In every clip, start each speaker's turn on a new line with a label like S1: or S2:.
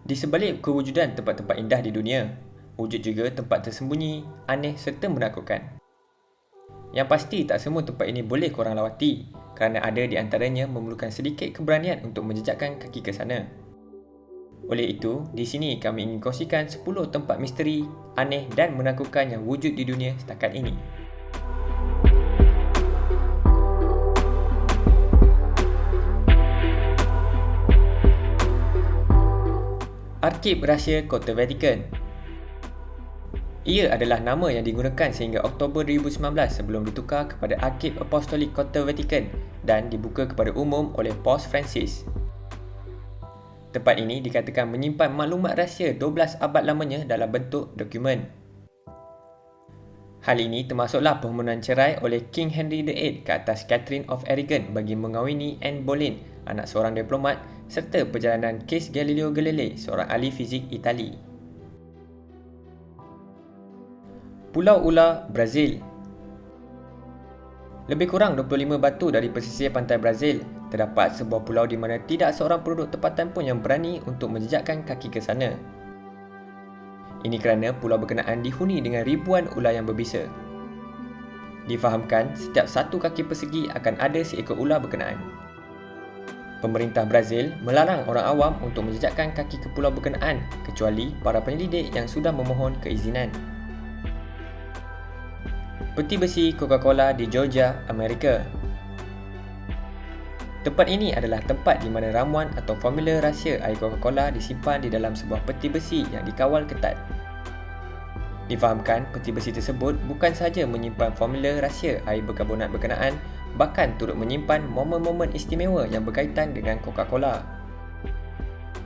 S1: Di sebalik kewujudan tempat-tempat indah di dunia, wujud juga tempat tersembunyi, aneh serta menakutkan. Yang pasti tak semua tempat ini boleh korang lawati kerana ada di antaranya memerlukan sedikit keberanian untuk menjejakkan kaki ke sana. Oleh itu, di sini kami ingin kongsikan 10 tempat misteri, aneh dan menakutkan yang wujud di dunia setakat ini. Arkib Rahsia Kota Vatikan. Ia adalah nama yang digunakan sehingga Oktober 2019 sebelum ditukar kepada Arkib Apostolik Kota Vatikan dan dibuka kepada umum oleh Paus Francis. Tempat ini dikatakan menyimpan maklumat rahsia 12 abad lamanya dalam bentuk dokumen. Hal ini termasuklah permohonan cerai oleh King Henry VIII ke atas Catherine of Aragon bagi mengahwini Anne Boleyn, anak seorang diplomat, serta perjalanan kes Galileo Galilei, seorang ahli fizik Itali. Pulau Ular, Brazil. Lebih kurang 25 batu dari pesisir pantai Brazil, terdapat sebuah pulau di mana tidak seorang penduduk tempatan pun yang berani untuk menjejakkan kaki ke sana. Ini kerana pulau berkenaan dihuni dengan ribuan ular yang berbisa. Difahamkan, setiap satu kaki persegi akan ada seekor ular berkenaan. Pemerintah Brazil melarang orang awam untuk menjejakkan kaki ke pulau berkenaan kecuali para penyelidik yang sudah memohon keizinan. Peti besi Coca-Cola di Georgia, Amerika. Tempat ini adalah tempat di mana ramuan atau formula rahsia air Coca-Cola disimpan di dalam sebuah peti besi yang dikawal ketat. Difahamkan, peti besi tersebut bukan sahaja menyimpan formula rahsia air berkarbonat berkenaan, bahkan turut menyimpan momen-momen istimewa yang berkaitan dengan Coca-Cola.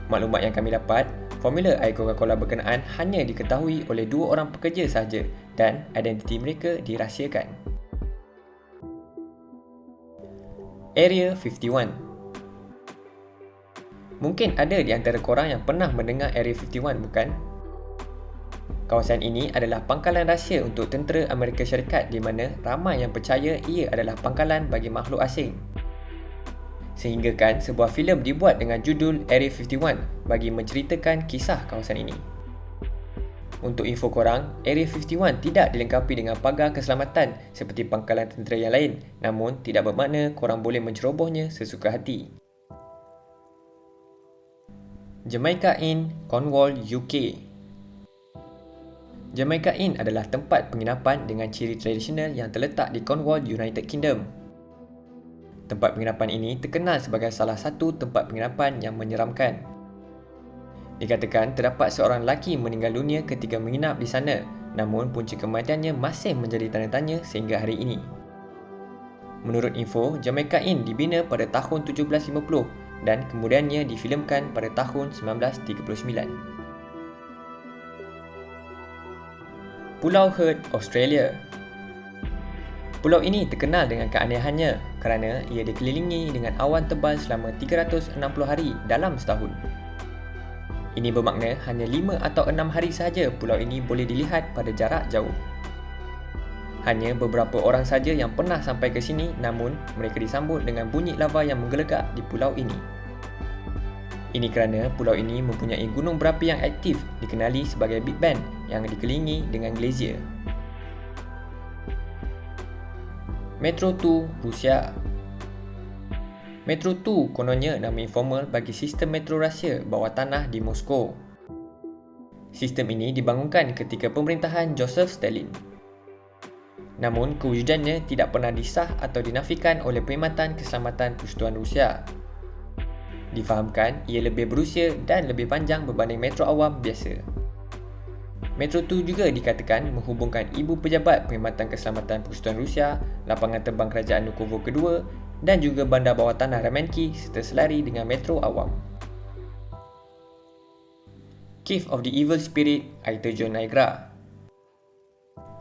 S1: Maklumat yang kami dapat, formula air Coca-Cola berkenaan hanya diketahui oleh 2 orang pekerja sahaja dan identiti mereka dirahsiakan. Area 51. Mungkin ada di antara korang yang pernah mendengar Area 51, bukan? Kawasan ini adalah pangkalan rahsia untuk tentera Amerika Syarikat di mana ramai yang percaya ia adalah pangkalan bagi makhluk asing. Sehingga kan sebuah filem dibuat dengan judul Area 51 bagi menceritakan kisah kawasan ini. Untuk info korang, Area 51 tidak dilengkapi dengan pagar keselamatan seperti pangkalan tentera yang lain, namun tidak bermakna korang boleh mencerobohnya sesuka hati. Jamaica Inn, Cornwall, UK. Jamaica Inn adalah tempat penginapan dengan ciri tradisional yang terletak di Cornwall, United Kingdom. Tempat penginapan ini terkenal sebagai salah satu tempat penginapan yang menyeramkan. Dikatakan terdapat seorang lelaki meninggal dunia ketika menginap di sana, namun punca kematiannya masih menjadi tanda tanya sehingga hari ini. Menurut info, Jamaica Inn dibina pada tahun 1750 dan kemudiannya difilemkan pada tahun 1939. Pulau Heard, Australia. Pulau ini terkenal dengan keanehannya kerana ia dikelilingi dengan awan tebal selama 360 hari dalam setahun. Ini bermakna hanya 5 atau 6 hari sahaja pulau ini boleh dilihat pada jarak jauh. Hanya beberapa orang saja yang pernah sampai ke sini, namun mereka disambut dengan bunyi lava yang menggelegak di pulau ini. Ini kerana pulau ini mempunyai gunung berapi yang aktif dikenali sebagai Big Ben yang dikelilingi dengan glacier. Metro 2, Rusia. Metro 2 kononnya nama informal bagi sistem metro rahsia bawah tanah di Moskow. Sistem ini dibangunkan ketika pemerintahan Joseph Stalin. Namun, kewujudannya tidak pernah disah atau dinafikan oleh Perkhidmatan Keselamatan Persekutuan Rusia. Difahamkan, ia lebih berusia dan lebih panjang berbanding metro awam biasa. Metro 2 juga dikatakan menghubungkan ibu pejabat Perkhidmatan Keselamatan Persekutuan Rusia, lapangan terbang Kerajaan Nukovo kedua dan juga bandar bawah tanah Ramenki serta selari dengan metro awam. Cave of the Evil Spirit, Air Terjun Niagara.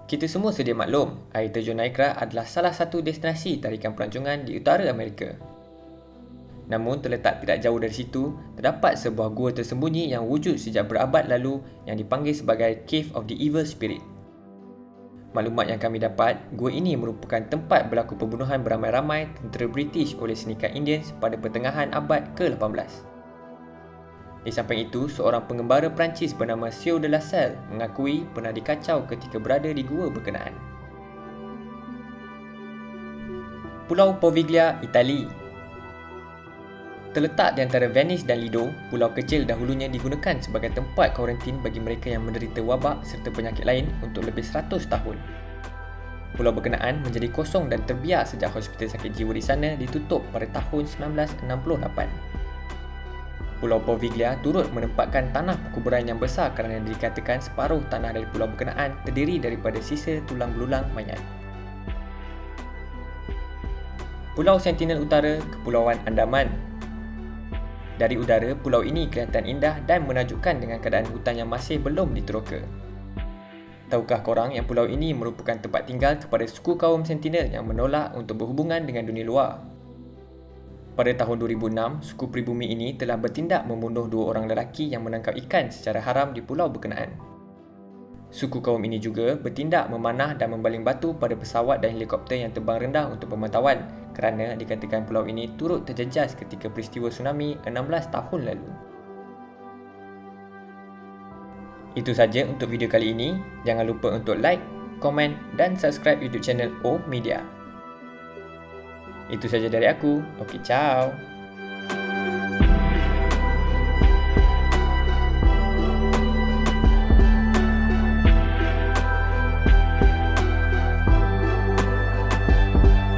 S1: Kita semua sedia maklum, Air Terjun Niagara adalah salah satu destinasi tarikan pelancongan di utara Amerika. Namun terletak tidak jauh dari situ, terdapat sebuah gua tersembunyi yang wujud sejak berabad lalu yang dipanggil sebagai Cave of the Evil Spirit. Maklumat yang kami dapat, gua ini merupakan tempat berlaku pembunuhan beramai-ramai tentera British oleh Syndicate Indians pada pertengahan abad ke-18. Di samping itu, seorang pengembara Perancis bernama Sieur de la Salle mengakui pernah dikacau ketika berada di gua berkenaan. Pulau Poveglia, Itali. Terletak di antara Venice dan Lido, pulau kecil dahulunya digunakan sebagai tempat kuarantin bagi mereka yang menderita wabak serta penyakit lain untuk lebih 100 tahun. Pulau berkenaan menjadi kosong dan terbiar sejak hospital sakit jiwa di sana ditutup pada tahun 1968. Pulau Poveglia turut menempatkan tanah perkuburan yang besar kerana dikatakan separuh tanah dari pulau berkenaan terdiri daripada sisa tulang belulang mayat. Pulau Sentinel Utara, Kepulauan Andaman. Dari udara, pulau ini kelihatan indah dan menakjubkan dengan keadaan hutan yang masih belum diteroka. Tahukah korang yang pulau ini merupakan tempat tinggal kepada suku kaum Sentinel yang menolak untuk berhubungan dengan dunia luar? Pada tahun 2006, suku pribumi ini telah bertindak membunuh 2 orang lelaki yang menangkap ikan secara haram di pulau berkenaan. Suku kaum ini juga bertindak memanah dan membaling batu pada pesawat dan helikopter yang terbang rendah untuk pemantauan kerana dikatakan pulau ini turut terjejas ketika peristiwa tsunami 16 tahun lalu. Itu saja untuk video kali ini. Jangan lupa untuk like, komen dan subscribe YouTube channel O Media. Itu saja dari aku. Okey, ciao.